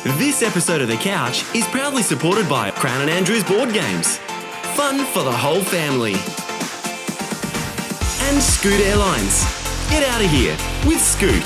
This episode of The Couch is proudly supported by Crown and Andrews Board Games. Fun for the whole family. And Scoot Airlines. Get out of here with Scoot.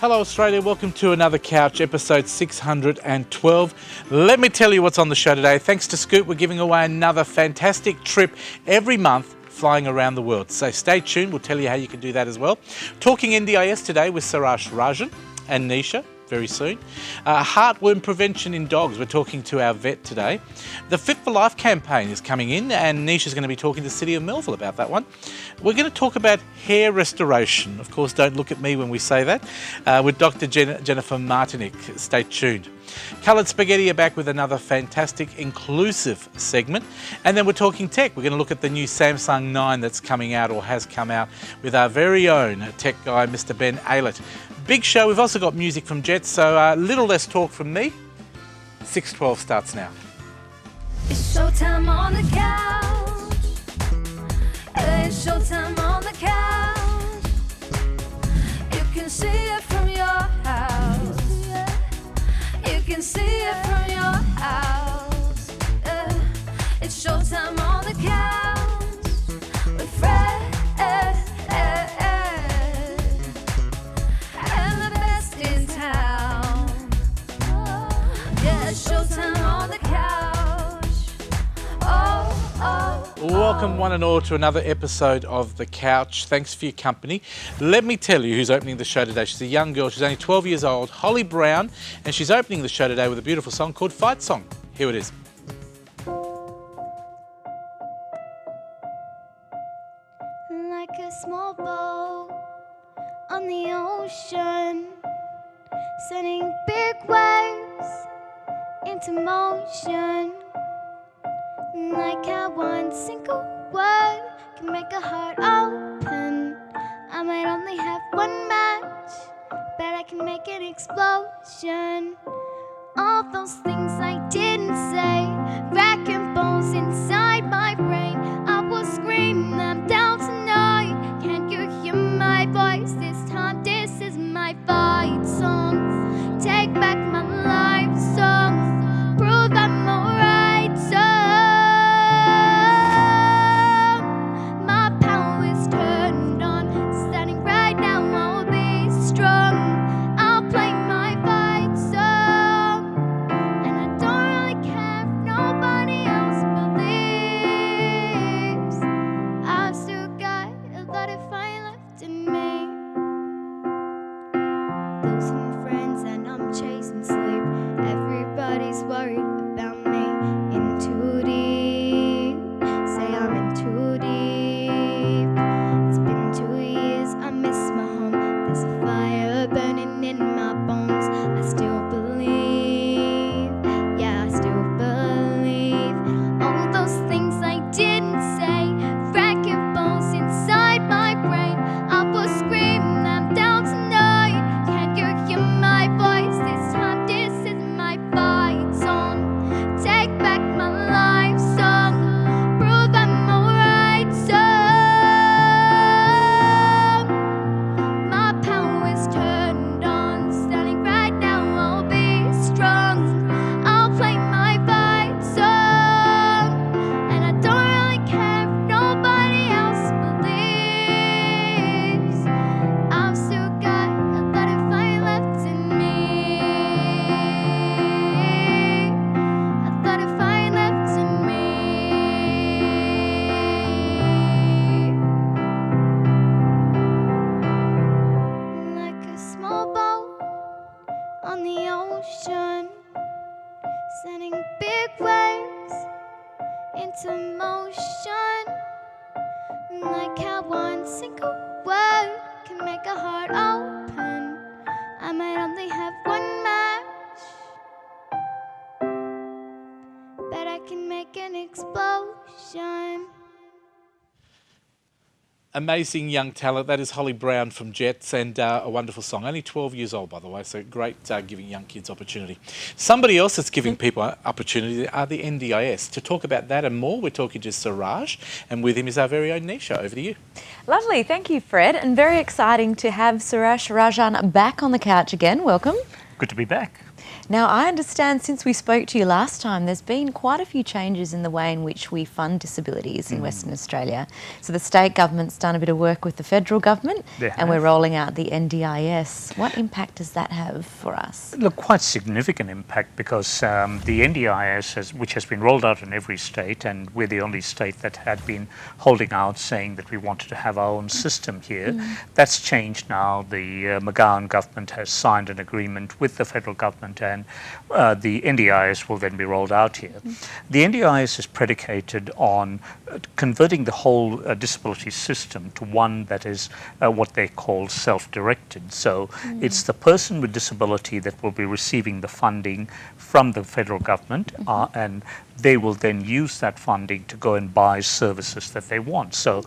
Hello Australia, welcome to another Couch, episode 612. Let me tell you what's on the show today. Thanks to Scoot, we're giving away another fantastic trip every month flying around the world. So stay tuned, we'll tell you how you can do that as well. Talking NDIS today with Sarash Rajan and Nisha very soon. Heartworm prevention in dogs, we're talking to our vet today. The Fit for Life campaign is coming in and Nisha's going to be talking to the City of Melville about that one. We're going to talk about hair restoration. Of course, don't look at me when we say that. With Dr. Jennifer Martinic. Stay tuned. Coloured Spaghetti are back with another fantastic inclusive segment. And then we're talking tech. We're going to look at the new Samsung 9 that's coming out or has come out with our very own tech guy, Mr. Ben Aylett. Big show. We've also got music from Jet, so a little less talk from me. 6:12 starts now. It's showtime on the couch. It's showtime on the couch. You can see it from your house. You can see it from your house. It's showtime on the couch with Fred. And the best in town. Yeah, it's showtime on the couch. Welcome one and all to another episode of The Couch. Thanks for your company. Let me tell you who's opening the show today. She's a young girl. She's only 12 years old, Holly Brown, and she's opening the show today with a beautiful song called Fight Song. Here it is. Like a small boat on the ocean, sending big waves into motion. Like how one single word can make a heart open. I might only have one match, but I can make an explosion. All those things I didn't say, racking bones inside my brain. I will scream them down tonight. Can you hear my voice this time? This is my fight song. Take back my life song. Prove I'm alright song. My power is turned on. Standing right now, I'll be strong. I'll play my fight song. And I don't really care if nobody else believes. I've still got a lot of fire left in me. Those are my friends and I'm chasing sleep. Everybody's worried about me. In too deep. Say I'm in too deep. It's been 2 years, I miss my home. There's a fire burning in my bones. I still believe. Yeah, I still believe. All those things I didn't say, racking bones inside my brain. I will scream them down tonight. Can you hear my voice this time? This is my fight song. Take back my life song. Prove I'm alright song. My power is turned on. Standing right now, I'll be strong. I'll play my fight song. And I don't really care if nobody else believes. I've still got a lot of fire left in me. A lot of fire left in me. Like a small boat on the ocean, sending big waves into motion. Like how one single word can make a heart open. I might only have one match, but I can make an explosion. Amazing young talent. That is Holly Brown from Jets, and a wonderful song. Only 12 years old, by the way, so great giving young kids opportunity. Somebody else that's giving people opportunity are the NDIS. To talk about that and more, we're talking to Suraj, and with him is our very own Nisha. Over to you. Lovely, thank you, Fred, and very exciting to have Suraj Rajan back on the couch again. Welcome. Good to be back. Now, I understand since we spoke to you last time, there's been quite a few changes in the way in which we fund disabilities in Western Australia. So the state government's done a bit of work with the federal government, and we're rolling out the NDIS. What impact does that have for us? Look, quite significant impact because the NDIS, which has been rolled out in every state, and we're the only state that had been holding out saying that we wanted to have our own system here. That's changed now. The McGowan government has signed an agreement with the federal government, and the NDIS will then be rolled out here. The NDIS is predicated on converting the whole disability system to one that is what they call self-directed. So it's the person with disability that will be receiving the funding from the federal government, and they will then use that funding to go and buy services that they want. So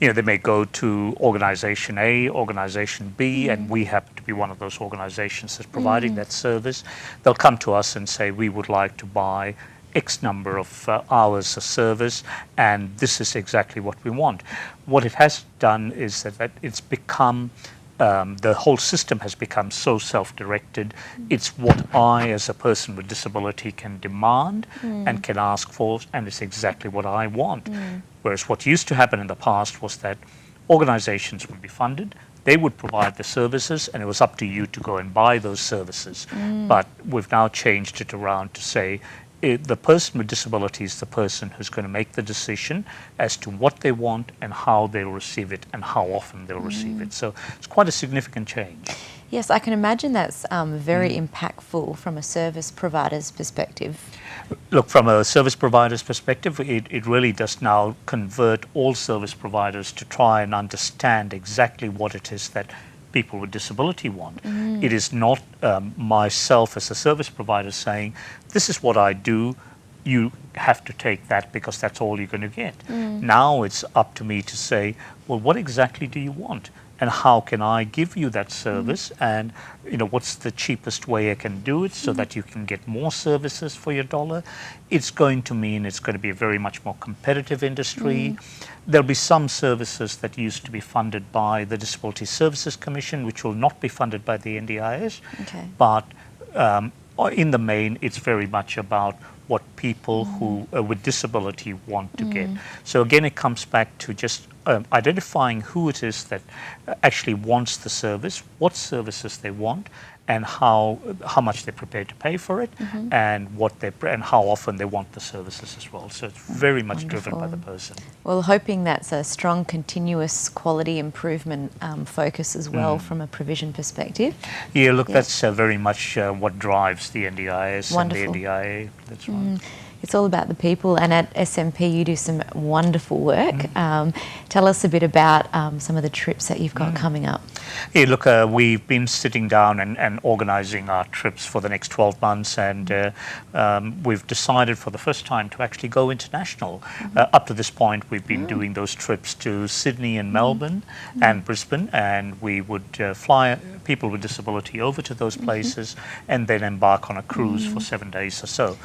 you know, they may go to organization A, organization B, and we happen to be one of those organizations that's providing that service. They'll come to us and say, we would like to buy X number of hours of service, and this is exactly what we want. What it has done is that it's become the whole system has become so self-directed. It's what I, as a person with disability, can demand and can ask for, and it's exactly what I want. Whereas what used to happen in the past was that organizations would be funded, they would provide the services, and it was up to you to go and buy those services. But we've now changed it around to say, the person with disability is the person who's going to make the decision as to what they want and how they'll receive it and how often they'll receive it. So it's quite a significant change. Yes, I can imagine that's very impactful from a service provider's perspective. Look, from a service provider's perspective, it really does now convert all service providers to try and understand exactly what it is that people with disability want. It is not myself as a service provider saying, this is what I do, you have to take that because that's all you're going to get. Now it's up to me to say, well, what exactly do you want? And how can I give you that service? And you know, what's the cheapest way I can do it so that you can get more services for your dollar? It's going to mean it's going to be a very much more competitive industry. There'll be some services that used to be funded by the Disability Services Commission, which will not be funded by the NDIS. But in the main, it's very much about what people who with disability want to get. So again, it comes back to just identifying who it is that actually wants the service, what services they want, and how much they're prepared to pay for it, and and how often they want the services as well. So it's very much driven by the person. Well, hoping that's a strong continuous quality improvement focus as well from a provision perspective. Yeah, look, that's very much what drives the NDIS and the NDIA. That's right. It's all about the people, and at SMP you do some wonderful work. Tell us a bit about some of the trips that you've got coming up. Yeah, look, we've been sitting down and organising our trips for the next 12 months, and we've decided for the first time to actually go international. Up to this point, we've been doing those trips to Sydney and Melbourne and Brisbane, and we would fly people with disability over to those places and then embark on a cruise for 7 days or so.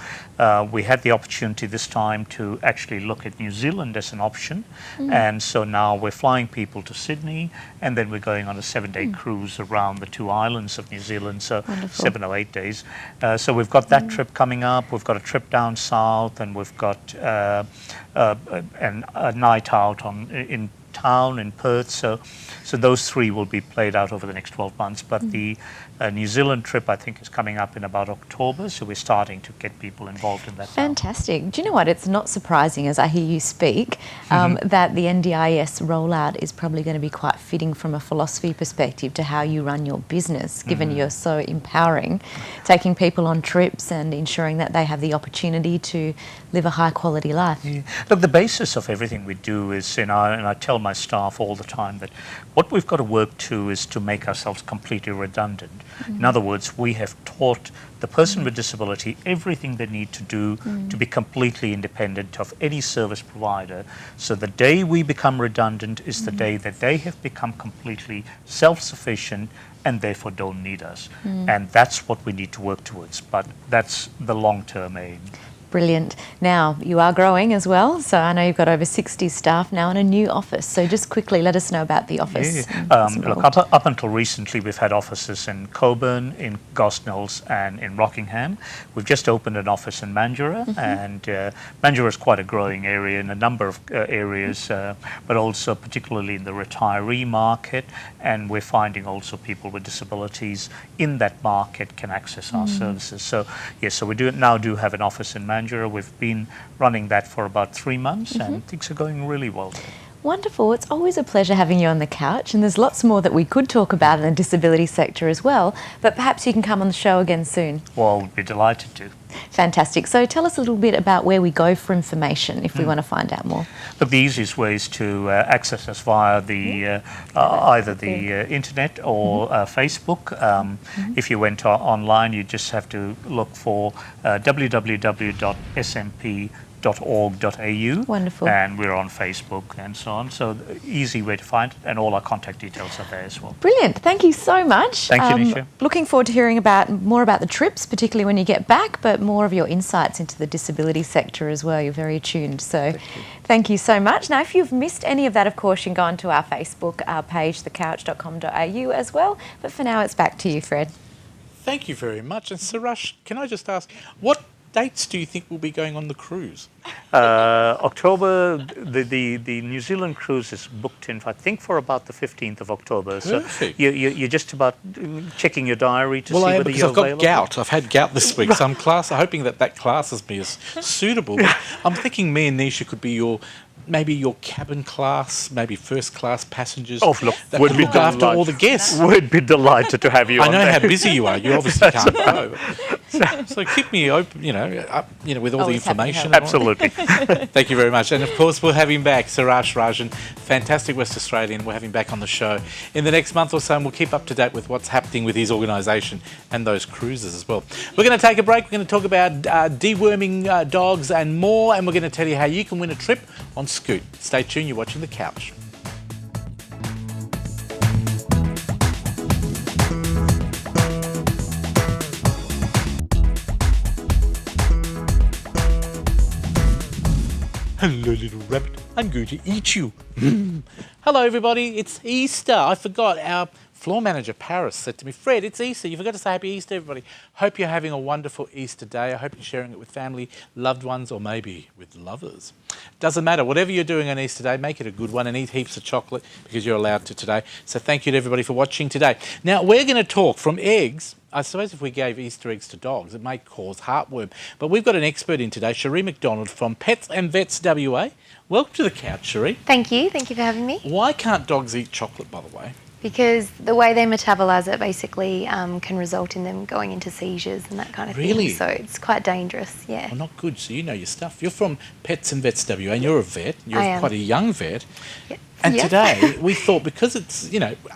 We had the opportunity this time to actually look at New Zealand as an option, and so now we're flying people to Sydney, and then we're going on a 7-day cruise around the 2 islands of New Zealand, so 7 or 8 days. So we've got that trip coming up, we've got a trip down south, and we've got a night out in town in Perth, so those 3 will be played out over the next 12 months. But the New Zealand trip, I think, is coming up in about October, so we're starting to get people involved in that. Fantastic. Do you know what? It's not surprising, as I hear you speak, that the NDIS rollout is probably going to be quite fitting from a philosophy perspective to how you run your business, given you're so empowering, taking people on trips and ensuring that they have the opportunity to live a high quality life. Yeah. Look, the basis of everything we do is, and I tell my staff all the time that what we've got to work to is to make ourselves completely redundant. In other words, we have taught the person with disability everything they need to do to be completely independent of any service provider. So the day we become redundant is the day that they have become completely self-sufficient and therefore don't need us. And that's what we need to work towards. But that's the long-term aim. Brilliant. Now, you are growing as well, so I know you've got over 60 staff now in a new office. So just quickly, let us know about the office. Look, up until recently, we've had offices in Coburn, in Gosnells, and in Rockingham. We've just opened an office in Mandurah, and Mandurah is quite a growing area in a number of areas, but also particularly in the retiree market, and we're finding also people with disabilities in that market can access our services. So, yes, so we now do have an office in Mandurah. We've been running that for about 3 months and things are going really well there. Wonderful. It's always a pleasure having you on the couch, and there's lots more that we could talk about in the disability sector as well, but perhaps you can come on the show again soon. Well, we'd be delighted to. Fantastic. So tell us a little bit about where we go for information if we want to find out more. Look, the easiest way is to access us via the either the internet or Facebook. If you went online, you just have to look for www.smp.org.au. Wonderful. And we're on Facebook and so on. So easy way to find it, and all our contact details are there as well. Brilliant. Thank you so much. Thank you, Nisha. Looking forward to hearing more about the trips, particularly when you get back, but more of your insights into the disability sector as well. You're very attuned. So thank you so much. Now, if you've missed any of that, of course, you can go onto our Facebook page, thecouch.com.au as well. But for now, it's back to you, Fred. Thank you very much. And Sarash, can I just ask, what dates do you think will be going on the cruise? October, the New Zealand cruise is booked in, I think, for about the 15th of October. Perfect. So you're just about checking your diary to Well, see I am, whether because you're I've got available. gout. I've had gout this week, so I'm hoping that classes me as suitable. But I'm thinking me and Nisha could be maybe your cabin class, maybe first class passengers. Oh, look, that would could be look after all the guests. We'd be delighted to have you I on know there. how busy you are. You obviously can't go. So keep me open, with all the Always happy to information. have Absolutely. Thank you very much. And of course, we'll have him back, Sarash Rajan, fantastic West Australian. We'll have him back on the show in the next month or so, and we'll keep up to date with what's happening with his organisation and those cruises as well. We're going to take a break. We're going to talk about deworming dogs and more, and we're going to tell you how you can win a trip on Scoot. Stay tuned. You're watching The Couch. Hello, little rabbit. I'm going to eat you. Hello, everybody. It's Easter. I forgot. Our floor manager, Paris, said to me, Fred, it's Easter. You forgot to say Happy Easter, everybody. Hope you're having a wonderful Easter day. I hope you're sharing it with family, loved ones, or maybe with lovers. Doesn't matter. Whatever you're doing on Easter Day, make it a good one and eat heaps of chocolate because you're allowed to today. So thank you to everybody for watching today. Now, we're going to talk from eggs. I suppose if we gave Easter eggs to dogs, it may cause heartworm. But we've got an expert in today, Cherie McDonald from Pets and Vets WA. Welcome to the couch, Cherie. Thank you. Thank you for having me. Why can't dogs eat chocolate, by the way? Because the way they metabolise it basically can result in them going into seizures and that kind of Really? thing. So it's quite dangerous, yeah. Well, not good. So you know your stuff. You're from Pets and Vets WA and you're a vet. You're I am. quite a young vet. Yeah. And Yeah. today we thought, because it's,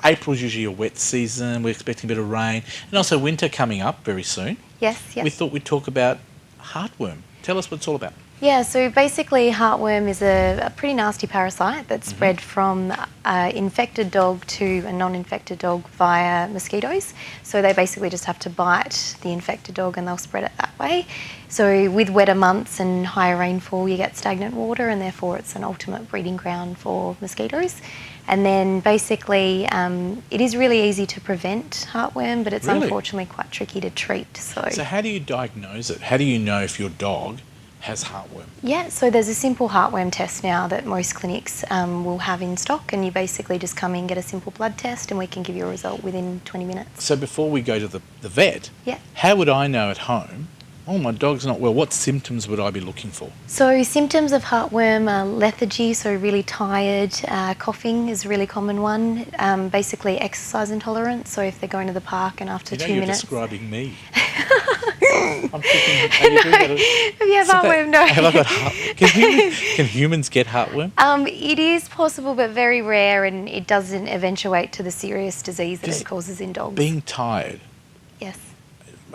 April's usually a wet season, we're expecting a bit of rain, and also winter coming up very soon, Yes, yes. we thought we'd talk about heartworm. Tell us what it's all about. Yeah, so basically heartworm is a pretty nasty parasite that's Mm-hmm. spread from an infected dog to a non-infected dog via mosquitoes. So they basically just have to bite the infected dog and they'll spread it that way. So with wetter months and higher rainfall, you get stagnant water and therefore it's an ultimate breeding ground for mosquitoes. And then basically it is really easy to prevent heartworm, but it's Really? unfortunately quite tricky to treat. So how do you diagnose it? How do you know if your dog has heartworm? Yeah, so there's a simple heartworm test now that most clinics will have in stock, and you basically just come in, get a simple blood test, and we can give you a result within 20 minutes. So before we go to the vet, Yeah. how would I know at home, oh, my dog's not well, what symptoms would I be looking for? So symptoms of heartworm are lethargy, so really tired, coughing is a really common one, basically exercise intolerance, so if they're going to the park and after 2 You're minutes... describing me. I'm thinking, are you doing that? If you have heartworm, no. Have I got can humans get heartworm? It is possible, but very rare, and it doesn't eventuate to the serious disease that it causes in dogs. Being tired, Yes.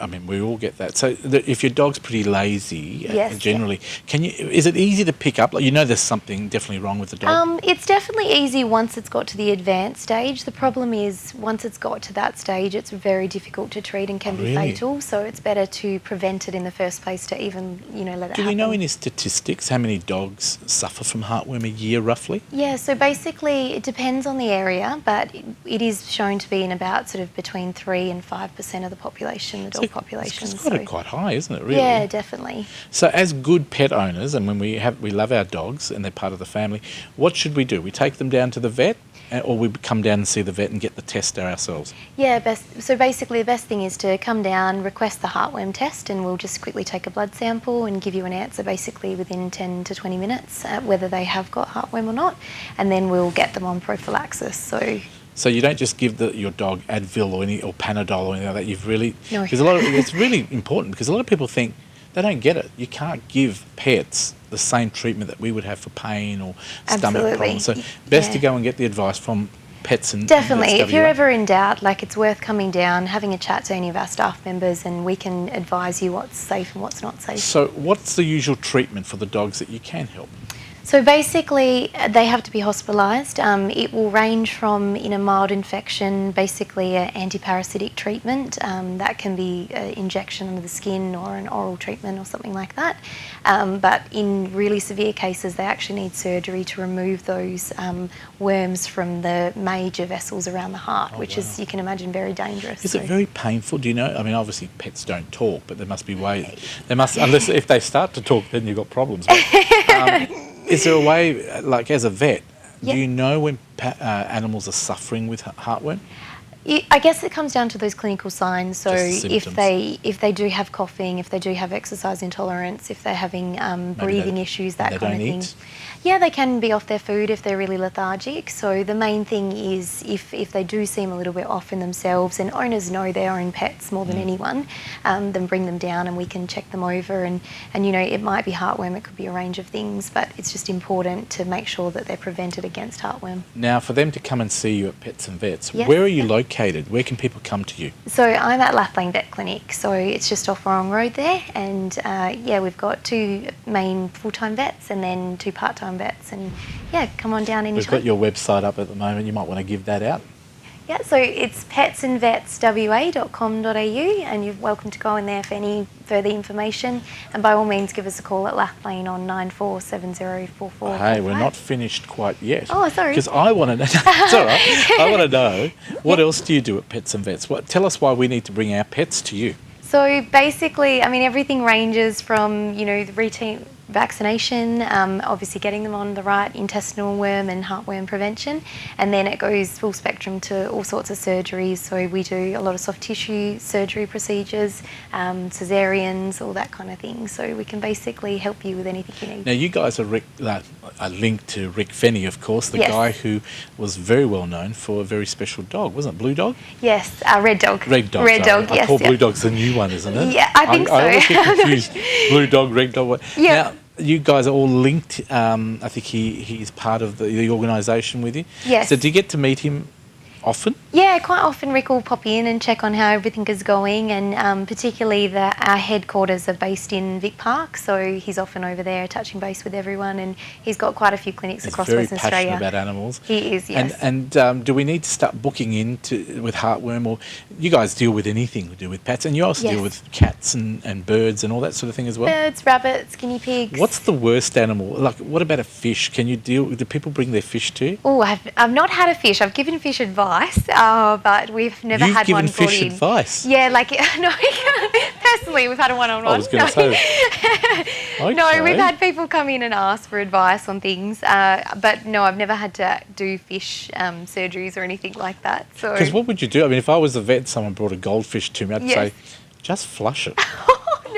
I mean, we all get that. So if your dog's pretty lazy, Yes, generally, is it easy to pick up? Like, you know there's something definitely wrong with the dog? It's definitely easy once it's got to the advanced stage. The problem is once it's got to that stage, it's very difficult to treat and can be Really? fatal. So it's better to prevent it in the first place to even, let it happen. Do we know any statistics, how many dogs suffer from heartworm a year roughly? Yeah, so basically it depends on the area, but it is shown to be in about sort of between 3 and 5% of the population, the dog population. It's quite high, isn't it, really? Yeah, definitely. So as good pet owners, and when we love our dogs and they're part of the family, what should we do? We take them down to the vet, or we come down and see the vet and get the test ourselves? Yeah, so basically the best thing is to come down, request the heartworm test, and we'll just quickly take a blood sample and give you an answer basically within 10 to 20 minutes whether they have got heartworm or not, and then we'll get them on prophylaxis. So you don't just give your dog Advil or Panadol or anything like that. You've really, No. because it's really important, because a lot of people think they don't get it. You can't give pets the same treatment that we would have for pain or stomach Absolutely. problems. So best to Yeah. go and get the advice from Pets and Definitely. If you're SWA. ever in doubt, it's worth coming down, having a chat to any of our staff members, and we can advise you what's safe and what's not safe. So what's the usual treatment for the dogs that you can help? So basically, they have to be hospitalised. It will range from, in a mild infection, basically an antiparasitic treatment. That can be an injection under the skin or an oral treatment or something like that. But in really severe cases, they actually need surgery to remove those worms from the major vessels around the heart, which is, you can imagine, very dangerous. Is it very painful? Do you know? I mean, obviously pets don't talk, but there must be ways. They must, unless if they start to talk, then you've got problems. But, is there a way, like as a vet, Yeah. do you know when animals are suffering with heartworm? I guess it comes down to those clinical signs. So Just the if symptoms. they do have coughing, if they do have exercise intolerance, if they're having Maybe breathing they- issues, that they kind of don't thing. eat? Yeah, they can be off their food if they're really lethargic. So the main thing is if they do seem a little bit off in themselves, and owners know their own pets more than anyone, then bring them down and we can check them over. And it might be heartworm, it could be a range of things, but it's just important to make sure that they're prevented against heartworm. Now, for them to come and see you at Pets and Vets, Yes. where are you located? Where can people come to you? So I'm at Lathlain Vet Clinic, so it's just off Warong Road there, and we've got 2 main full-time vets and then 2 part-time vets, and come on down We've anytime. got your website up at the moment. You might want to give that out. Yeah, so it's petsandvetswa.com.au, and you're welcome to go in there for any further information, and by all means give us a call at Lathlain on 947044. Hey, we're not finished quite yet. Oh, sorry. Because I want to know. It's all right. I want to know, what else do you do at Pets and Vets? Tell us why we need to bring our pets to you. So basically, everything ranges from, the routine vaccination, obviously getting them on the right intestinal worm and heartworm prevention, and then it goes full spectrum to all sorts of surgeries. So we do a lot of soft tissue surgery procedures, cesareans, all that kind of thing. So we can basically help you with anything you need. Now, you guys are linked to Rick Fenny, of course, the Yes. guy who was very well known for a very special dog, wasn't it? Blue Dog? Yes, Red Dog. Red Dog. Red sorry. Dog, I yes. call yeah. Blue Dog's the new one, isn't it? Yeah, I think so. I always get confused. Blue Dog, Red Dog. Yeah. Now, you guys are all linked. I think he's part of the organisation with you. Yes. So do you get to meet him often? Yeah, quite often Rick will pop in and check on how everything is going, and particularly our headquarters are based in Vic Park, so he's often over there touching base with everyone, and he's got quite a few clinics He's across very Western passionate Australia. about animals. He is, yes. And do we need to start booking with heartworm, or you guys deal with anything to do with pets, and you also deal Yes. with cats and birds and all that sort of thing as well? Birds, rabbits, guinea pigs. What's the worst animal? Like, what about a fish? Do people bring their fish to you? Oh, I've not had a fish. I've given fish advice, but we've never You've had given one brought fish in. advice? Yeah, no, personally, we've had a one-on-one. I was going to say. No, Okay. we've had people come in and ask for advice on things, but no, I've never had to do fish surgeries or anything like that. So Because what would you do? I mean, if I was a vet and someone brought a goldfish to me, I'd Yes. say, just flush it.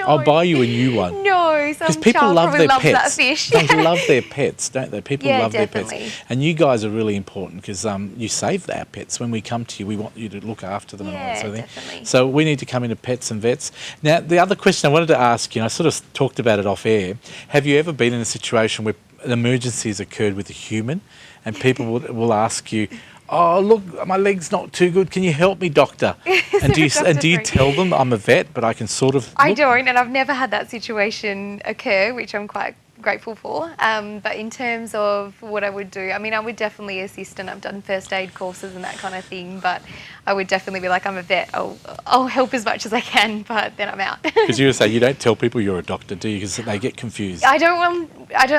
I'll buy you a new one. No, some Because people child love probably their loves that pets. fish. They love their pets, don't they? People Yeah, love their definitely. pets. And you guys are really important because you save our pets. When we come to you, we want you to look after them and all that Yeah, sort of thing. definitely. So we need to come into Pets and Vets. Now, the other question I wanted to ask you, and I sort of talked about it off air, have you ever been in a situation where an emergency has occurred with a human and people will ask you, oh, look, my leg's not too good. Can you help me, doctor? And do you Dr. tell them I'm a vet, but I can sort of... I look? don't, and I've never had that situation occur, which I'm quite grateful for. But in terms of what I would do, I mean, I would definitely assist, and I've done first aid courses and that kind of thing. But I would definitely be like, I'm a vet. I'll help as much as I can, but then I'm out. Because you would say you don't tell people you're a doctor, do you? Because they get confused. I don't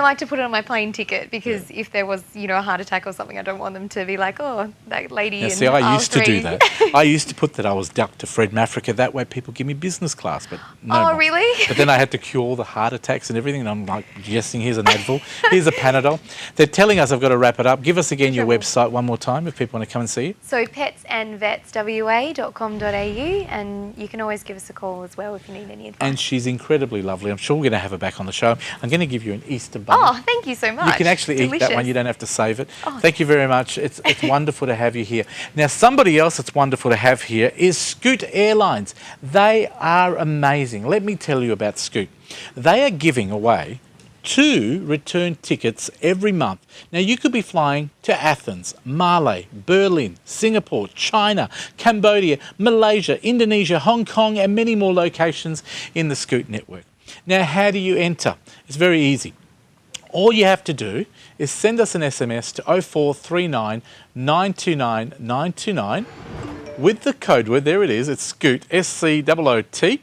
like to put it on my plane ticket because if there was, a heart attack or something, I don't want them to be like, oh, that lady. Now, in see, I aisle used to 3. do that. I used to put that I was Dr. Fred Mafrica. That way people give me business class, but no Oh, more. really? But then I had to cure all the heart attacks and everything, and I'm like, guessing here's an Advil, here's a Panadol. They're telling us I've got to wrap it up. Give us again your Sure. website one more time if people want to come and see you. So petsandvetswa.com.au, and you can always give us a call as well if you need any advice. And she's incredibly lovely. I'm sure we're going to have her back on the show. I'm going to give you an Easter bunny. Oh, thank you so much. You can actually eat that one. Delicious. You don't have to save it. Oh, Thank you very much. It's wonderful to have you here. Now, somebody else that's wonderful to have here is Scoot Airlines. They are amazing. Let me tell you about Scoot. They are giving away 2 return tickets every month. Now, you could be flying to Athens, Male, Berlin, Singapore, China, Cambodia, Malaysia, Indonesia, Hong Kong, and many more locations in the Scoot network. Now, how do you enter? It's very easy. All you have to do is send us an SMS to 0439 929 929 with the code word. There it is. It's Scoot, SCOOT.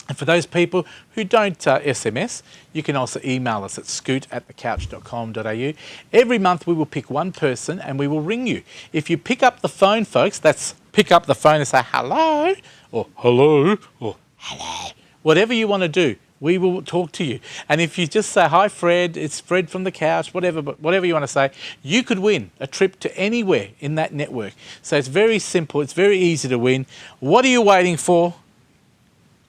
And for those people who don't SMS, you can also email us at scoot@thecouch.com.au. Every month we will pick one person and we will ring you. If you pick up the phone, folks, that's pick up the phone and say hello or hello or hello. Whatever you want to do, we will talk to you. And if you just say, hi, Fred, it's Fred from the couch, whatever you want to say, you could win a trip to anywhere in that network. So it's very simple. It's very easy to win. What are you waiting for?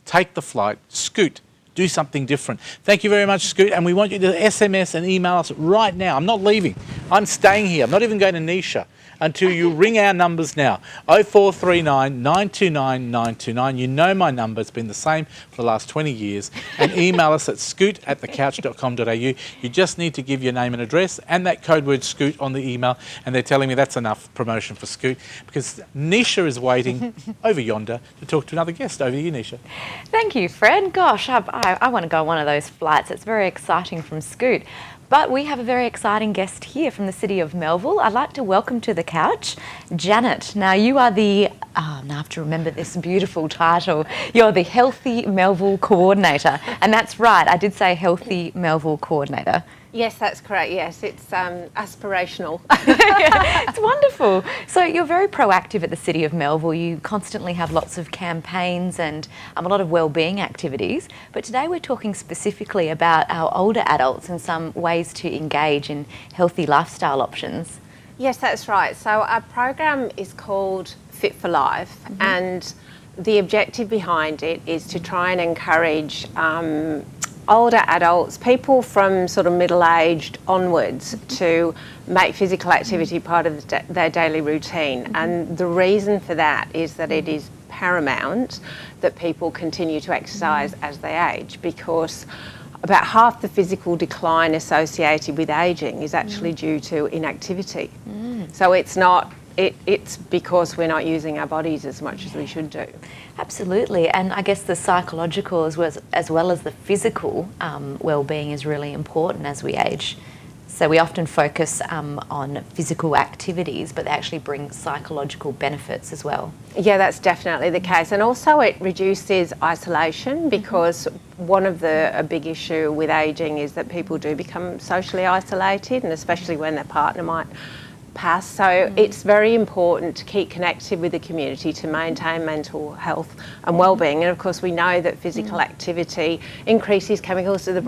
Take the flight, Scoot, do something different. Thank you very much, Scoot, and we want you to SMS and email us right now. I'm not leaving. I'm staying here. I'm not even going to Nisha until you ring our numbers now. 0439 929 929. You know my number. It's been the same for the last 20 years. And email us at scoot@thecouch.com.au. You just need to give your name and address and that code word Scoot on the email. And they're telling me that's enough promotion for Scoot because Nisha is waiting over yonder to talk to another guest. Over to you, Nisha. Thank you, Fred. Gosh, I want to go on one of those flights. It's very exciting from Scoot. But we have a very exciting guest here from the city of Melville. I'd like to welcome to the couch Janet. Now, you are now I have to remember this beautiful title. You're the Healthy Melville Coordinator. And that's right, I did say Healthy Melville Coordinator. Yes, that's correct. Yes, it's aspirational. It's wonderful. So you're very proactive at the City of Melville. You constantly have lots of campaigns and a lot of wellbeing activities. But today we're talking specifically about our older adults and some ways to engage in healthy lifestyle options. Yes, that's right. So our program is called Fit for Life, and the objective behind it is to try and encourage older adults, people from sort of middle-aged onwards, to make physical activity part of their daily routine. And the reason for that is that it is paramount that people continue to exercise as they age, because about half the physical decline associated with ageing is actually due to inactivity. So it's because we're not using our bodies as much as we should do. Absolutely, and I guess the psychological as well as the physical well-being is really important as we age. So we often focus on physical activities, but they actually bring psychological benefits as well. Yeah, that's definitely the case. And also it reduces isolation, because a big issue with ageing is that people do become socially isolated, and especially when their partner might pass. So it's very important to keep connected with the community to maintain mental health and well-being. And of course, we know that physical activity increases chemicals to the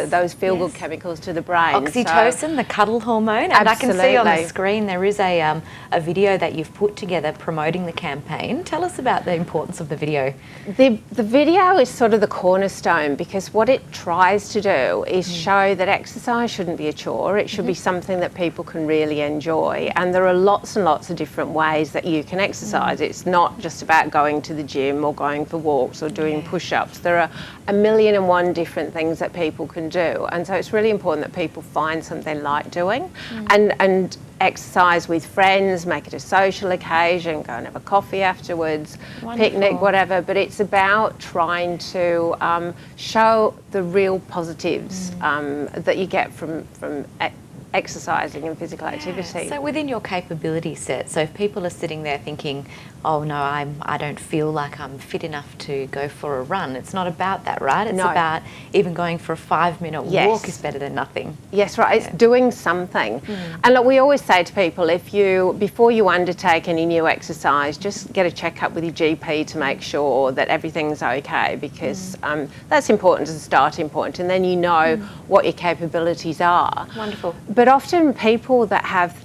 those feel-good chemicals to the brain. Oxytocin, the cuddle hormone, and I can see on the Absolutely. screen there is a video that you've put together promoting the campaign. Tell us about the importance of the video. The video is sort of the cornerstone, because what it tries to do is show that exercise shouldn't be a chore. It should be something that people can really enjoy, and there are lots and lots of different ways that you can exercise. It's not just about going to the gym or going for walks or doing push-ups. There are 1,000,001 different things that people can do, and so it's really important that people find something like doing and exercise with friends, make it a social occasion, go and have a coffee afterwards, picnic, whatever. But it's about trying to show the real positives that you get from exercising and physical activity. So within your capability set, so if people are sitting there thinking, oh no, I don't feel like I'm fit enough to go for a run, it's not about that, right? It's about even going for a 5-minute walk is better than nothing. Yes, right. It's doing something. And look, we always say to people, before you undertake any new exercise, just get a checkup with your GP to make sure that everything's okay, because that's important as a starting point, and then you know what your capabilities are. Wonderful. But often people that have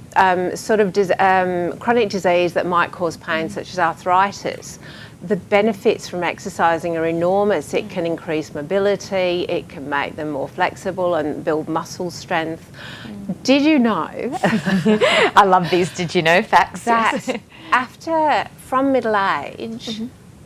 chronic disease that might cause pain, such as arthritis, the benefits from exercising are enormous. It can increase mobility, it can make them more flexible and build muscle strength. Did you know I love these did you know facts. that from middle age,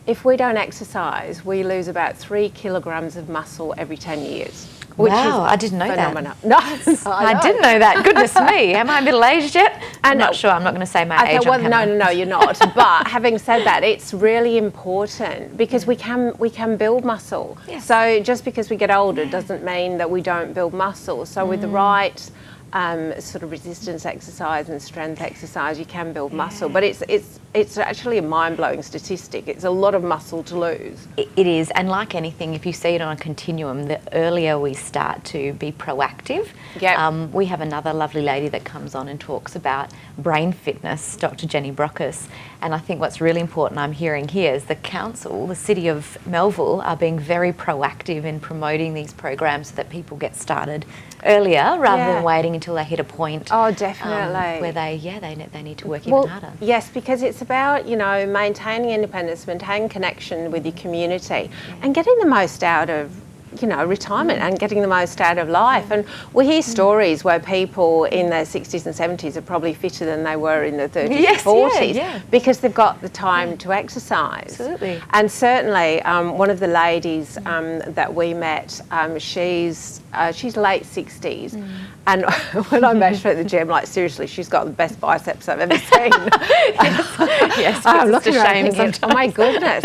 if we don't exercise, we lose about 3 kilograms of muscle every 10 years. Which Wow, is I didn't know phenomenal. that. No, I didn't know that. Goodness me. Am I middle-aged yet? I'm not sure. I'm not going to say my age. Well, no, you're not. But having said that, it's really important, because we can build muscle. Yes. So just because we get older doesn't mean that we don't build muscle. So with the right sort of resistance exercise and strength exercise, you can build muscle. But it's actually a mind-blowing statistic. It's a lot of muscle to lose. It is, and like anything, if you see it on a continuum, the earlier we start to be proactive. We have another lovely lady that comes on and talks about brain fitness, Dr. Jenny Brockus, and I think what's really important I'm hearing here is the council, the City of Melville, are being very proactive in promoting these programs so that people get started earlier rather than waiting until they hit a point. Oh, definitely. Where they need to work even harder. Yes, because it's about, maintaining independence, maintaining connection with your community, and getting the most out of retirement and getting the most out of life. And we hear stories where people in their 60s and 70s are probably fitter than they were in their 30s and 40s because they've got the time to exercise. Absolutely. And certainly one of the ladies that we met, she's late 60s, and when I met her at the gym, like seriously, she's got the best biceps I've ever seen. Yes, I'm looking it's a around shame thinking, oh my goodness.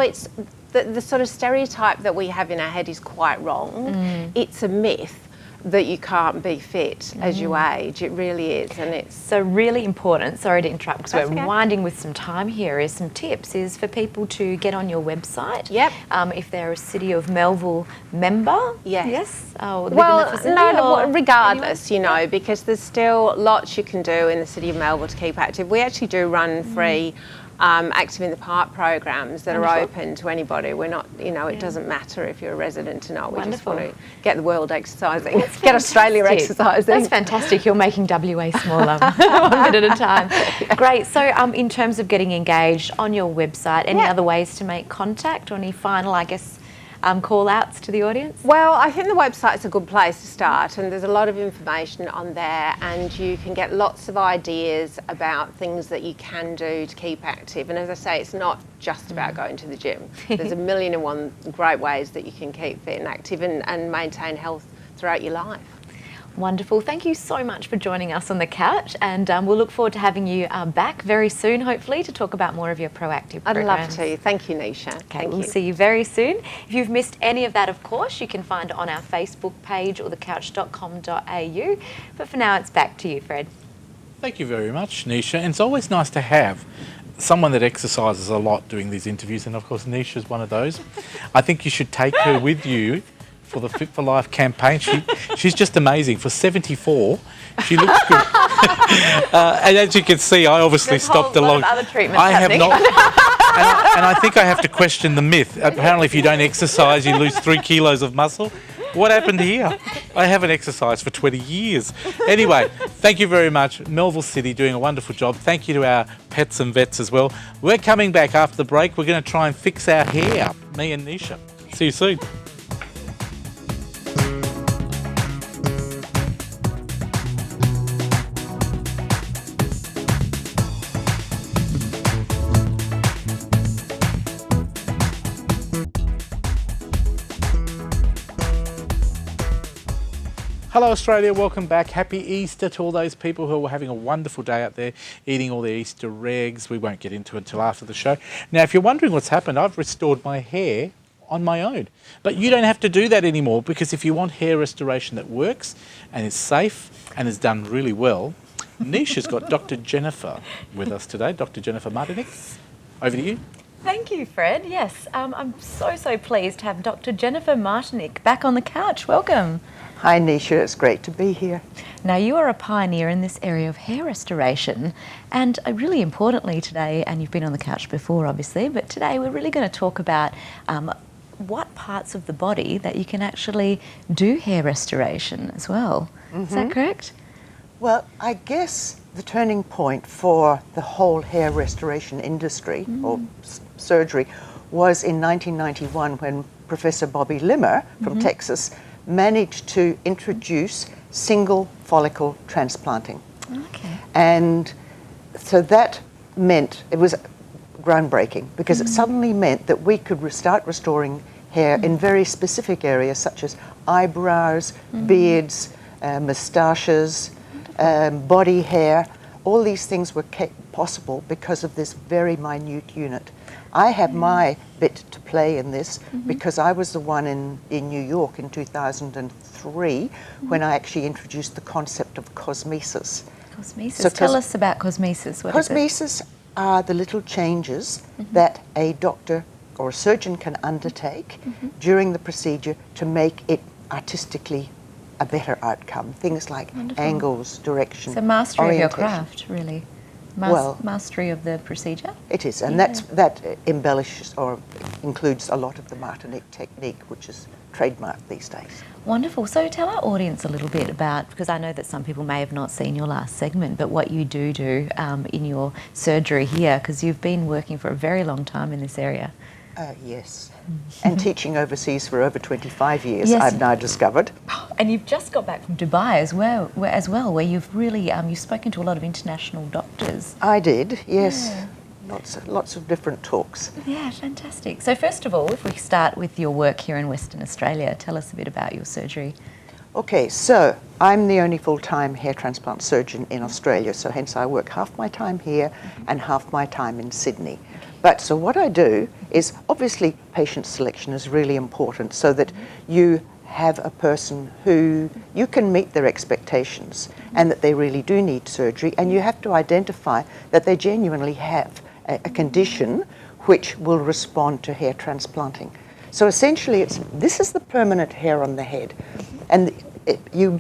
It's the sort of stereotype that we have in our head is quite wrong. It's a myth that you can't be fit as you age. It really is, and it's so really important. Sorry to interrupt, because we're okay. winding with some time here. Is some tips is for people to get on your website. Yep. If they're a City of Melville member. Yes. Oh, live in well, the facility, no, regardless, because there's still lots you can do in the City of Melville to keep active. We actually do run free Active in the Park programs that are open to anybody. We're not, it doesn't matter if you're a resident or not. We just want to get the world exercising, get Australia exercising. That's fantastic. You're making WA smaller, 1 bit at a time. Great. So in terms of getting engaged on your website, any other ways to make contact, or any final, call outs to the audience? Well, I think the website's a good place to start, and there's a lot of information on there, and you can get lots of ideas about things that you can do to keep active. And as I say, it's not just about going to the gym. There's 1,000,001 great ways that you can keep fit and active and maintain health throughout your life. Wonderful. Thank you so much for joining us on the couch, and we'll look forward to having you back very soon, hopefully, to talk about more of your proactive programs. I'd love to. Thank you, Nisha. Okay, we'll see you very soon. If you've missed any of that, of course, you can find it on our Facebook page or thecouch.com.au. But for now, it's back to you, Fred. Thank you very much, Nisha. And it's always nice to have someone that exercises a lot doing these interviews, and of course Nisha's one of those. I think you should take her with you for the Fit for Life campaign. She's just amazing. For 74, she looks good. And as you can see, I obviously stopped a lot. Other treatments I have happening. not. And I think I have to question the myth. Apparently, if you don't exercise, you lose 3 kilos of muscle. What happened here? I haven't exercised for 20 years. Anyway, thank you very much. Melville City doing a wonderful job. Thank you to our pets and vets as well. We're coming back after the break. We're going to try and fix our hair, me and Nisha. See you soon. Hello Australia, welcome back. Happy Easter to all those people who are having a wonderful day out there eating all their Easter eggs. We won't get into it until after the show. Now, if you're wondering what's happened, I've restored my hair on my own. But you don't have to do that anymore, because if you want hair restoration that works and is safe and is done really well, Nisha's got Dr. Jennifer with us today. Dr. Jennifer Martinic, over to you. Thank you, Fred. Yes, I'm so pleased to have Dr. Jennifer Martinic back on the couch. Welcome. Hi Nisha, it's great to be here. Now, you are a pioneer in this area of hair restoration, and really importantly today, and you've been on the couch before obviously, but today we're really going to talk about what parts of the body that you can actually do hair restoration as well. Is that correct? Well, I guess the turning point for the whole hair restoration industry or surgery was in 1991 when Professor Bobby Limmer from Texas managed to introduce single follicle transplanting. Okay. And so that meant, it was groundbreaking, because it suddenly meant that we could start restoring hair in very specific areas such as eyebrows, beards, moustaches, body hair. All these things were kept possible because of this very minute unit. I had my bit to play in this because I was the one in New York in 2003 when I actually introduced the concept of cosmesis. Cosmesis. So Tell us about cosmesis. What is it? Cosmesis are the little changes that a doctor or a surgeon can undertake during the procedure to make it artistically a better outcome. Things like angles, direction, So mastery of your orientation. craft, really. Well- Mastery of the procedure. It is, and that embellishes or includes a lot of the Martinic technique, which is trademarked these days. Wonderful. So tell our audience a little bit about, because I know that some people may have not seen your last segment, but what you do in your surgery here, because you've been working for a very long time in this area. Yes, and teaching overseas for over 25 years, Yes. I've now discovered. And you've just got back from Dubai as well, where you've really you've spoken to a lot of international doctors. I did, yes. Lots of different talks. Yeah, fantastic. So first of all, if we start with your work here in Western Australia, tell us a bit about your surgery. Okay, so I'm the only full-time hair transplant surgeon in Australia, so hence I work half my time here and half my time in Sydney. But so what I do is, obviously patient selection is really important so that you have a person who you can meet their expectations and that they really do need surgery, and you have to identify that they genuinely have a condition which will respond to hair transplanting. So essentially this is the permanent hair on the head, and you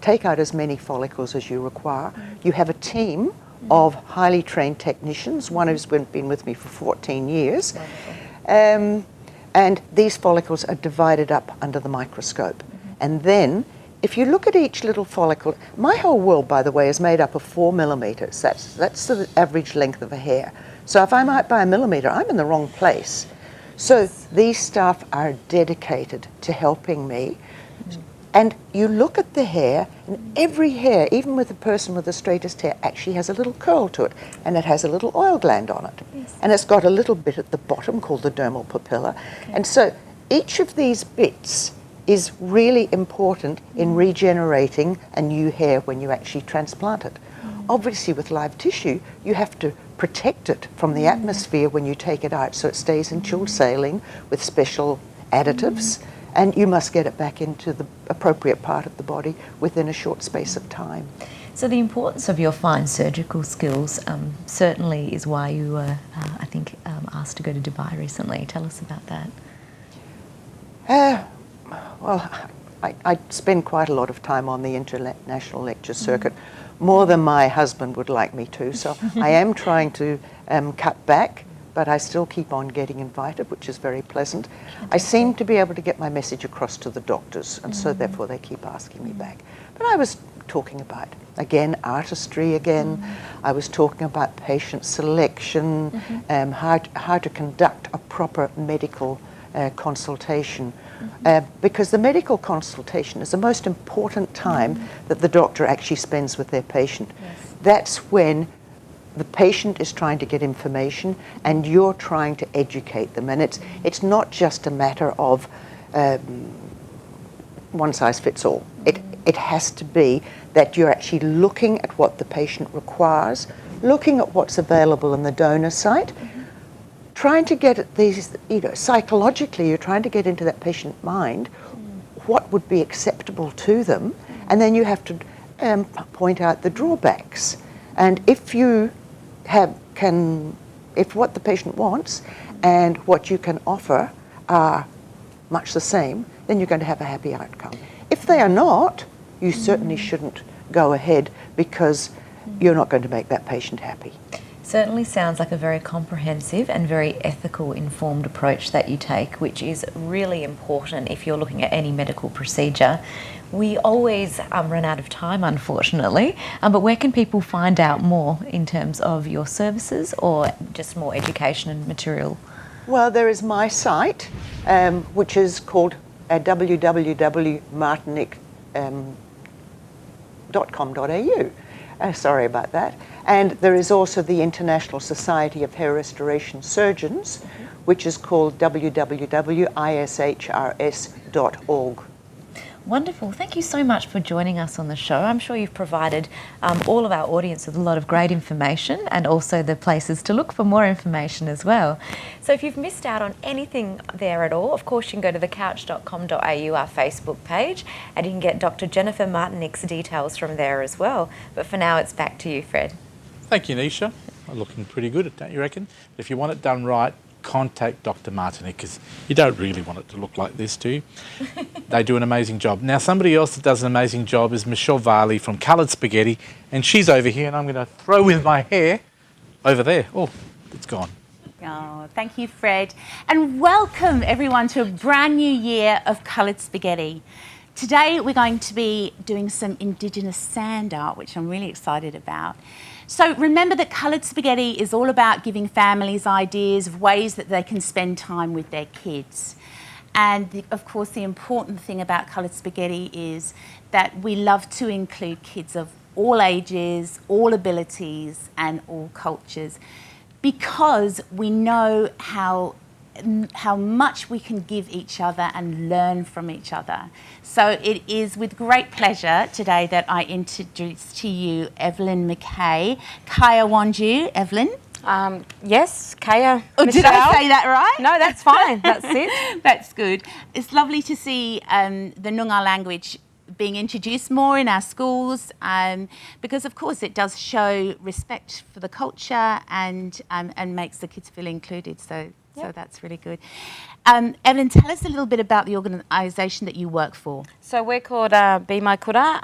take out as many follicles as you require. You have a team of highly trained technicians, one who's been with me for 14 years. And these follicles are divided up under the microscope. And then, if you look at each little follicle, my whole world, by the way, is made up of 4 millimeters. That's the average length of a hair. So if I'm out by a millimeter, I'm in the wrong place. So these staff are dedicated to helping me. And you look at the hair, and every hair, even with a person with the straightest hair, actually has a little curl to it, and it has a little oil gland on it. Yes. And it's got a little bit at the bottom called the dermal papilla. Okay. And so each of these bits is really important in regenerating a new hair when you actually transplant it. Obviously, with live tissue, you have to protect it from the atmosphere when you take it out, so it stays in chilled saline with special additives. And you must get it back into the appropriate part of the body within a short space of time. So the importance of your fine surgical skills certainly is why you were, I think, asked to go to Dubai recently. Tell us about that. well, I spend quite a lot of time on the international lecture circuit, more than my husband would like me to. So I am trying to cut back, but I still keep on getting invited, which is very pleasant. I seem to be able to get my message across to the doctors, and so therefore they keep asking me back. But I was talking about, again, artistry again. I was talking about patient selection, how to conduct a proper medical consultation. Because the medical consultation is the most important time that the doctor actually spends with their patient. Yes. That's when the patient is trying to get information and you're trying to educate them. And it's not just a matter of one size fits all. It has to be that you're actually looking at what the patient requires, looking at what's available in the donor site, trying to get at these, psychologically, you're trying to get into that patient mind what would be acceptable to them, and then you have to point out the drawbacks. And if you if what the patient wants and what you can offer are much the same, then you're going to have a happy outcome. If they are not, you certainly shouldn't go ahead, because you're not going to make that patient happy. Certainly sounds like a very comprehensive and very ethical, informed approach that you take, which is really important if you're looking at any medical procedure. We always run out of time, unfortunately, but where can people find out more in terms of your services or just more education and material? Well, there is my site, which is called www.martinique.com.au. Sorry about that. And there is also the International Society of Hair Restoration Surgeons, which is called www.ishrs.org. Wonderful. Thank you so much for joining us on the show. I'm sure you've provided all of our audience with a lot of great information, and also the places to look for more information as well. So if you've missed out on anything there at all, of course you can go to thecouch.com.au, our Facebook page, and you can get Dr. Jennifer Martinique's details from there as well. But for now, it's back to you, Fred. Thank you, Nisha. Looking pretty good, don't you reckon? If you want it done right, contact Dr. Martinique, because you don't really want it to look like this, do you? They do an amazing job. Now, somebody else that does an amazing job is Michelle Varley from Coloured Spaghetti, and she's over here, and I'm going to throw with my hair over there. Oh, it's gone. Oh, thank you, Fred. And welcome, everyone, to a brand new year of Coloured Spaghetti. Today, we're going to be doing some Indigenous sand art, which I'm really excited about. So remember that Coloured Spaghetti is all about giving families ideas of ways that they can spend time with their kids. And of course, the important thing about Coloured Spaghetti is that we love to include kids of all ages, all abilities, and all cultures, because we know how much we can give each other and learn from each other. So it is with great pleasure today that I introduce to you Evelyn McKay. Kaya Wanju. Evelyn? Yes, Kaya. Oh, did I say that right? No, that's fine. That's it. That's good. It's lovely to see the Noongar language being introduced more in our schools, because of course it does show respect for the culture and makes the kids feel included. So that's really good. Evelyn, tell us a little bit about the organisation that you work for. So we're called Be My Kura.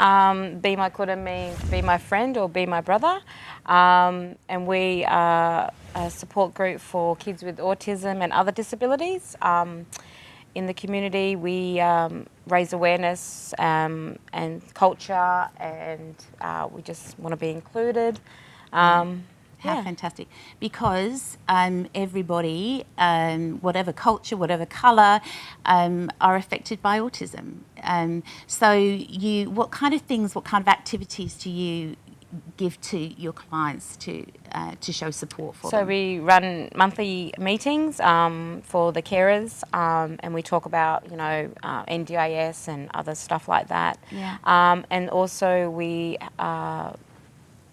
Be My Kura means be my friend or be my brother. And we are a support group for kids with autism and other disabilities. In the community, we raise awareness and culture, and we just want to be included. How fantastic. Because everybody, whatever culture, whatever colour, are affected by autism. So what kind of activities do you give to your clients to show support for them? So we run monthly meetings for the carers, and we talk about, NDIS and other stuff like that. Yeah. And also we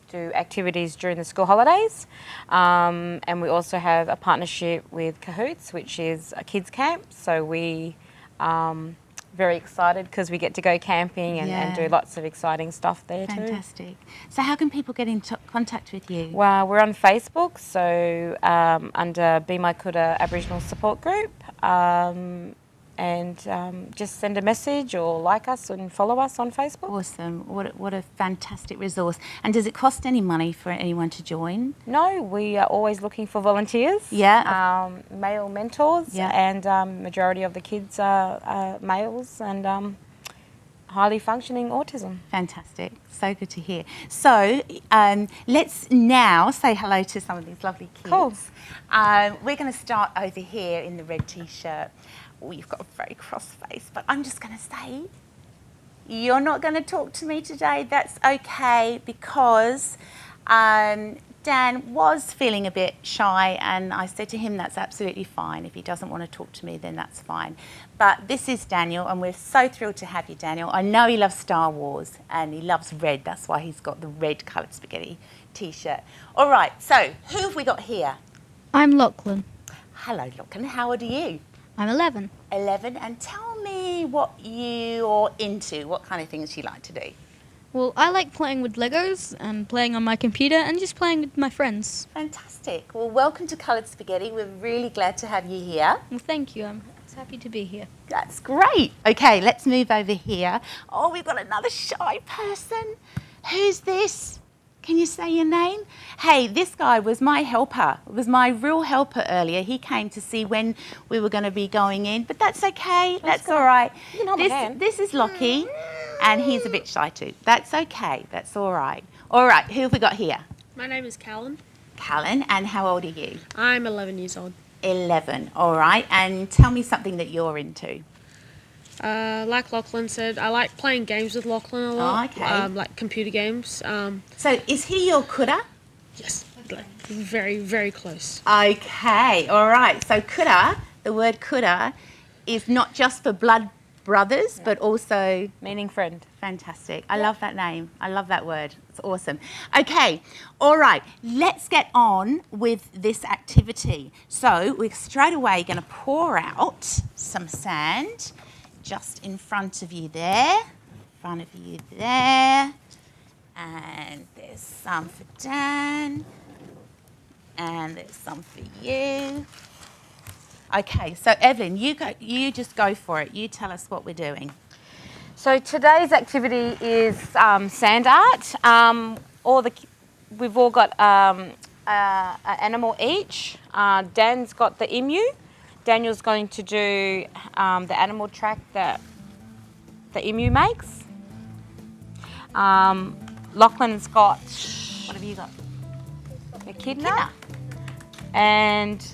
do activities during the school holidays, and we also have a partnership with Cahoots, which is a kids camp. So we very excited because we get to go camping and do lots of exciting stuff there too. Fantastic. So how can people get in contact with you? Well, we're on Facebook, so under Be My Kura Aboriginal Support Group, just send a message or like us and follow us on Facebook. Awesome. What a fantastic resource. And does it cost any money for anyone to join? No, we are always looking for volunteers. Yeah. Male mentors. Yeah. And majority of the kids are males and highly functioning autism. Fantastic. So good to hear. So let's now say hello to some of these lovely kids. Cool. We're going to start over here in the red T-shirt. Oh, you've got a very cross face, but I'm just going to say, you're not going to talk to me today. That's okay, because Dan was feeling a bit shy, and I said to him that's absolutely fine. If he doesn't want to talk to me, then that's fine. But this is Daniel, and we're so thrilled to have you, Daniel. I know he loves Star Wars, and he loves red. That's why he's got the red coloured spaghetti T-shirt. All right, so who have we got here? I'm Lachlan. Hello, Lachlan. How old are you? I'm 11. 11, and tell me what you're into, what kind of things you like to do. Well, I like playing with Legos and playing on my computer and just playing with my friends. Fantastic. Well, welcome to Coloured Spaghetti. We're really glad to have you here. Well, thank you. I'm happy to be here. That's great. Okay, let's move over here. Oh, we've got another shy person. Who's this? Can you say your name? Hey, this guy was my helper. It was my real helper earlier. He came to see when we were going to be going in, but that's okay. That's all right. This is Lockie, and he's a bit shy too. That's okay. That's all right. All right, who have we got here? My name is Callan. Callan, and how old are you? I'm 11 years old. 11, all right. And tell me something that you're into. Like Lachlan said, I like playing games with Lachlan a lot. Oh, okay. Like computer games. So is he your kura? Yes, like very, very close. Okay, all right. So kura, the word kura, is not just for blood brothers, but also Meaning friend. fantastic. I love that name. I love that word. It's awesome. Okay, all right. Let's get on with this activity. So we're straight away going to pour out some sand just in front of you there, in front of you there, and there's some for Dan, and there's some for you. Okay, so Evelyn, you just go for it. You tell us what we're doing. So today's activity is sand art. We've all got an animal each. Dan's got the emu. Daniel's going to do the animal track that the emu makes. Lachlan's got, what have you got? Echidna. And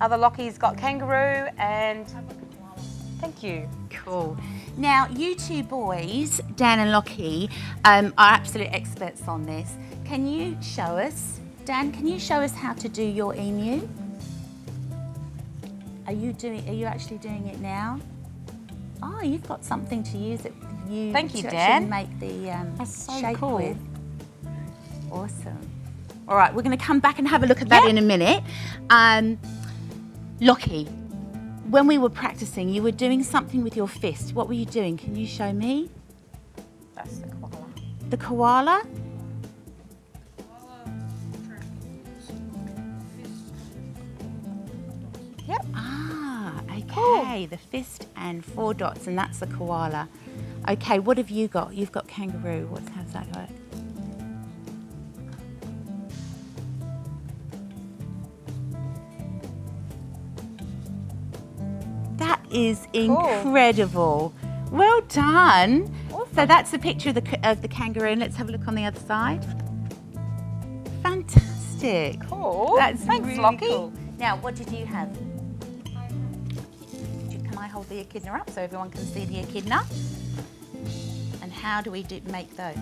other Lockie's got kangaroo and, thank you. Cool. Now, you two boys, Dan and Lockie, are absolute experts on this. Can you show us, Dan, can you show us how to do your emu? Are you actually doing it now? Oh, you've got something to use it. Thank you, to Dan. Make the That's so shape cool. with. Awesome. All right, we're going to come back and have a look at that in a minute. Lockie, when we were practicing, you were doing something with your fist. What were you doing? Can you show me? That's the koala. The koala? Yep. Ah, okay. The fist and 4 dots, and that's the koala. Okay, what have you got? You've got kangaroo. How's that work? That is incredible. Well done. Awesome. So that's a picture of the kangaroo, and let's have a look on the other side. Fantastic. Cool. That's Thanks, really Lockie. cool. Now, what did you have? Can I hold the echidna up so everyone can see the echidna? And how do we make those?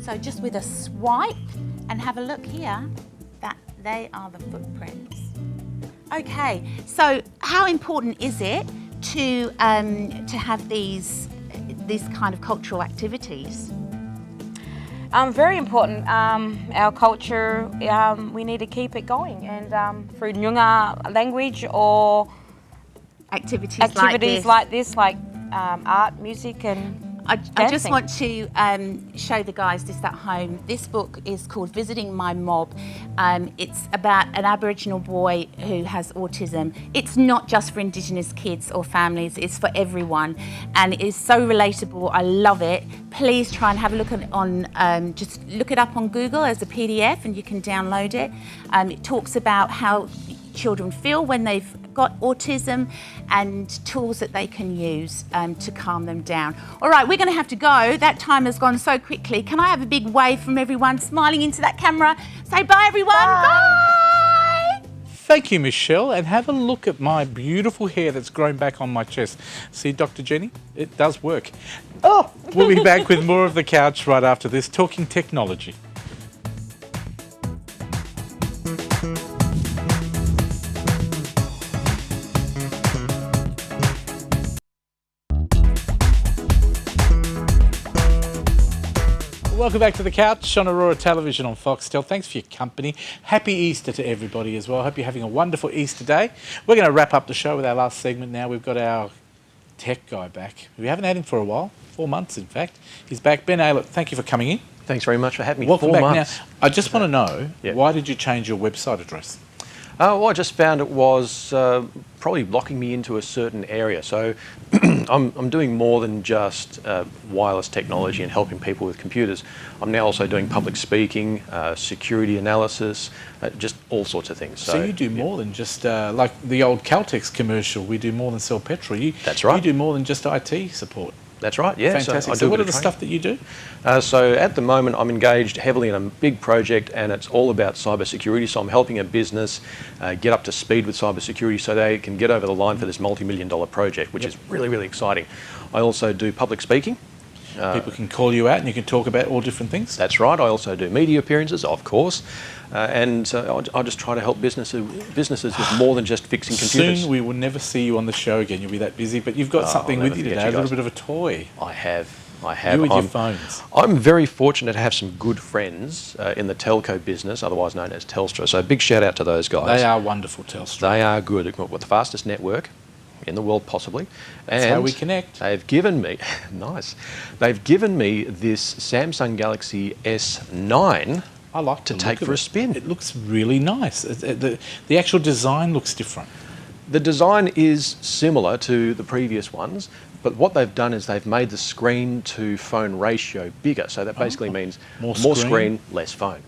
So just with a swipe, and have a look here, that they are the footprints. Okay, so how important is it to have these kind of cultural activities? Very important. Our culture, we need to keep it going, and through Nyunga language or Activities like this, like art, music, and I just Dancing. want to show the guys this at home. This book is called Visiting My Mob. It's about an Aboriginal boy who has autism. It's not just for Indigenous kids or families, it's for everyone. And it is so relatable. I love it. Please try and have a look at it on, just look it up on Google as a PDF and you can download it. It talks about how children feel when they've got autism and tools that they can use to calm them down. All right, we're going to have to go. That time has gone so quickly. Can I have a big wave from everyone smiling into that camera? Say bye, everyone. Bye. Thank you, Michelle, and have a look at my beautiful hair that's grown back on my chest. See, Dr. Jenny? It does work. Oh, we'll be back with more of The Couch right after this, talking technology. Welcome back to The Couch on Aurora Television on Foxtel. Thanks for your company. Happy Easter to everybody as well. I hope you're having a wonderful Easter day. We're going to wrap up the show with our last segment now. We've got our tech guy back. We haven't had him for a while, 4 months in fact. He's back. Ben Aylett, thank you for coming in. Thanks very much for having me. Welcome 4 back. months. Now, I just want to know, Yeah. why did you change your website address? Well, I just found it was probably locking me into a certain area. So I'm doing more than just wireless technology and helping people with computers. I'm now also doing public speaking, security analysis, just all sorts of things. So you do more than just, like the old Caltex commercial, we do more than sell petrol. That's right. You do more than just IT support. That's right, yeah. Fantastic. I do So a what bit are the of stuff that you do? So at the moment, I'm engaged heavily in a big project, and it's all about cybersecurity. So I'm helping a business get up to speed with cybersecurity so they can get over the line for this multi-million-dollar project, which is really, really exciting. I also do public speaking. People can call you out and you can talk about all different things. That's right. I also do media appearances, of course, and I just try to help businesses with more than just fixing computers. Soon we will never see you on the show again. You'll be that busy, but you've got something I'll with never you forget today, you a little guys. bit of a toy. I have. You with your phones. I'm very fortunate to have some good friends in the telco business, otherwise known as Telstra. So big shout out to those guys. They are wonderful, Telstra. They are good. They've got the fastest network in the world, possibly. That's and how we connect. They've given me, nice. They've given me this Samsung Galaxy S9 I like to the take look for of a spin. It looks really nice. The actual design looks different. The design is similar to the previous ones, but what they've done is they've made the screen to phone ratio bigger. So that basically means More more screen. screen, less phone.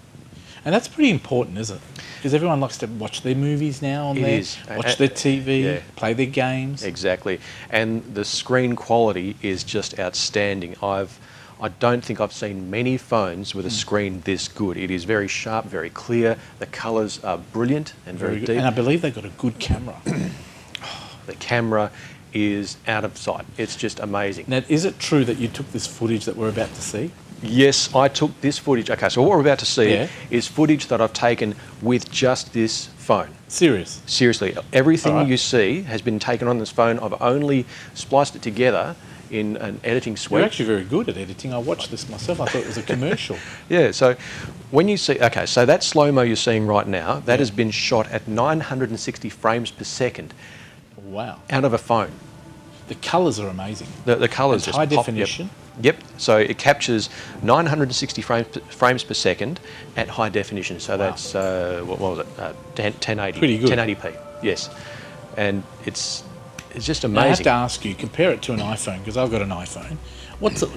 And that's pretty important, isn't it? Because everyone likes to watch their movies now on It there, is. watch their TV, Yeah. play their games. Exactly. And the screen quality is just outstanding. I don't think I've seen many phones with a screen this good. It is very sharp, very clear. The colours are brilliant and very good. deep. And I believe they've got a good camera. The camera is out of sight. It's just amazing. Now, is it true that you took this footage that we're about to see? Yes, I took this footage. Okay, so what we're about to see Yeah. is footage that I've taken with just this phone. Serious? Seriously, everything All right. you see has been taken on this phone. I've only spliced it together in an editing suite. You're actually very good at editing. I watched this myself. I thought it was a commercial. Yeah, so when you see, okay, so that slow-mo you're seeing right now, that has been shot at 960 frames per second Wow. out of a phone. The colours are amazing. The colours And just high pop- definition? Yep. So it captures 960 frames per second at high definition. So that's, what was it, 1080. Pretty good. 1080p, yes. And it's just Now, I have amazing. to ask you, compare it to an iPhone, because I've got an iPhone.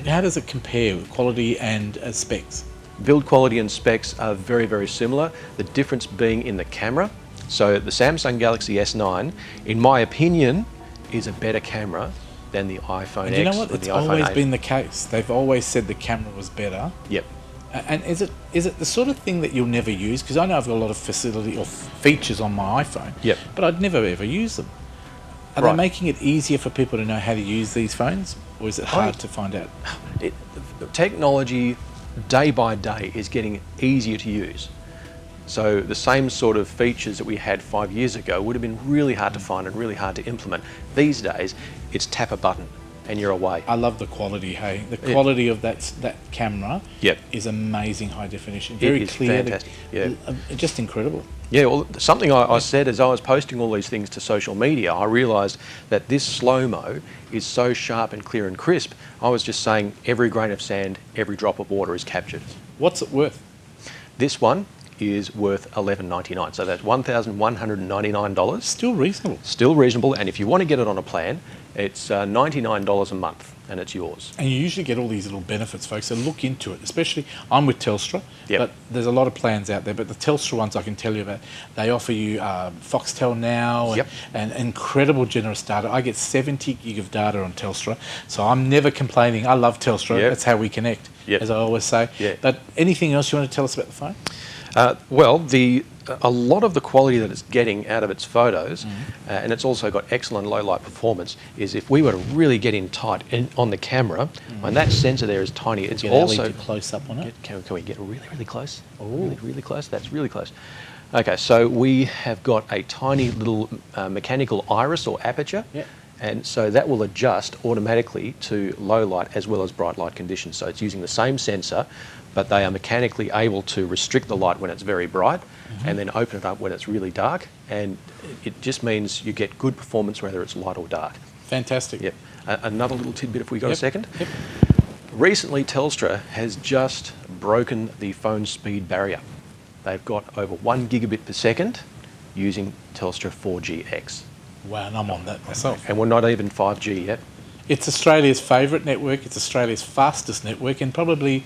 How does it compare with quality and specs? Build quality and specs are very, very similar. The difference being in the camera. So the Samsung Galaxy S9, in my opinion, is a better camera than the iPhone And X you know what? or It's the iPhone always 8. been the case. They've always said the camera was better. Yep. And is it the sort of thing that you'll never use? Because I know I've got a lot of facility or features on my iPhone. Yep. But I'd never ever use them. Are Right. they making it easier for people to know how to use these phones, or is it hard to find out? The technology, day by day, is getting easier to use. So the same sort of features that we had 5 years ago would have been really hard to find and really hard to implement. These days, it's tap a button and you're away. I love the quality, hey. The quality of that camera Yep. is amazing high definition. It Very is clear. fantastic, yeah. Just incredible. Yeah, well, something I said as I was posting all these things to social media, I realised that this slow-mo is so sharp and clear and crisp. I was just saying every grain of sand, every drop of water is captured. What's it worth? This one is worth $11.99, so that's $1,199. Still reasonable. Still reasonable, and if you want to get it on a plan, it's $99 a month, and it's yours. And you usually get all these little benefits, folks, so look into it. Especially, I'm with Telstra, Yep. but there's a lot of plans out there, but the Telstra ones I can tell you about, they offer you Foxtel Now and, Yep. and incredible generous data. I get 70 gig of data on Telstra, so I'm never complaining. I love Telstra. Yep. That's how we connect, Yep. as I always say. Yeah. But anything else you want to tell us about the phone? Well, a lot of the quality that it's getting out of its photos, and it's also got excellent low light performance, is if we were to really get in tight on the camera, when that sensor there is tiny, it's Get also... LED close up on it. Can we get really, really close? Really, really close? That's really close. Okay, so we have got a tiny little mechanical iris or aperture, Yep. and so that will adjust automatically to low light as well as bright light conditions. So it's using the same sensor, but they are mechanically able to restrict the light when it's very bright and then open it up when it's really dark, and it just means you get good performance whether it's light or dark. Fantastic. Yep. Another little tidbit if we got a Yep. second. Yep. Recently, Telstra has just broken the phone speed barrier. They've got over 1 gigabit per second using Telstra 4GX. Wow, and I'm on that myself. And we're not even 5G yet. It's Australia's favourite network. It's Australia's fastest network, and probably,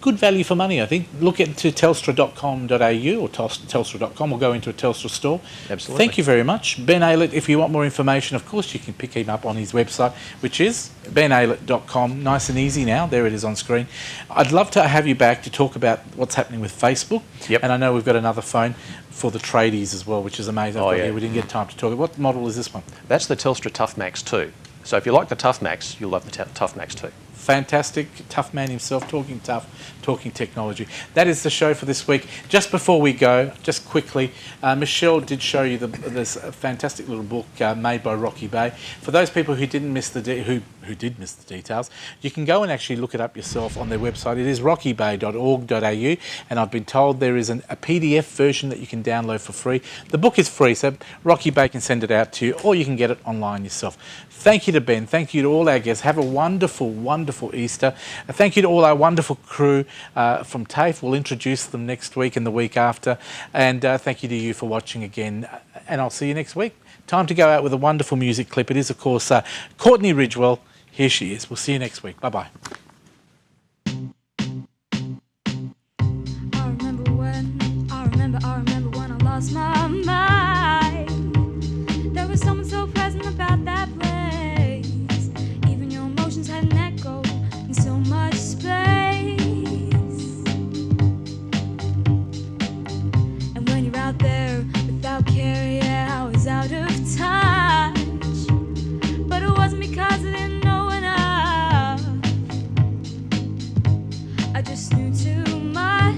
good value for money, I think. Look into telstra.com.au or telstra.com, or go into a Telstra store. Absolutely. Thank you very much. Ben Aylett, if you want more information, of course, you can pick him up on his website, which is benaylett.com. Nice and easy now. There it is on screen. I'd love to have you back to talk about what's happening with Facebook. Yep. And I know we've got another phone for the tradies as well, which is amazing. Oh, yeah. We didn't get time to talk. What model is this one? That's the Telstra Tough Max 2. So if you like the Tough Max, you'll love the Tough Max 2. Fantastic, tough man himself, talking tough, talking technology. That is the show for this week. Just before we go, just quickly, Michelle did show you this fantastic little book made by Rocky Bay. For those people who didn't miss who did miss the details, you can go and actually look it up yourself on their website. It is rockybay.org.au, and I've been told there is a PDF version that you can download for free. The book is free, so Rocky Bay can send it out to you, or you can get it online yourself. Thank you to Ben. Thank you to all our guests. Have a wonderful, wonderful Easter. Thank you to all our wonderful crew from TAFE. We'll introduce them next week and the week after. And thank you to you for watching again. And I'll see you next week. Time to go out with a wonderful music clip. It is, of course, Courtney Ridgewell. Here she is. We'll see you next week. Bye-bye. I remember when I lost my mind. There was someone so present about that place. Even your emotions had an echo in so much space. And when you're out there without care, yeah, I was out of touch. But it wasn't because I didn't know enough. I just knew too much.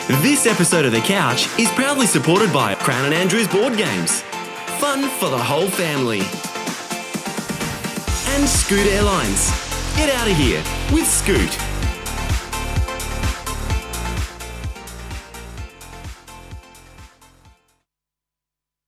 This episode of The Couch is proudly supported by Crown and Andrews Board Games. Fun for the whole family. And Scoot Airlines. Get out of here with Scoot.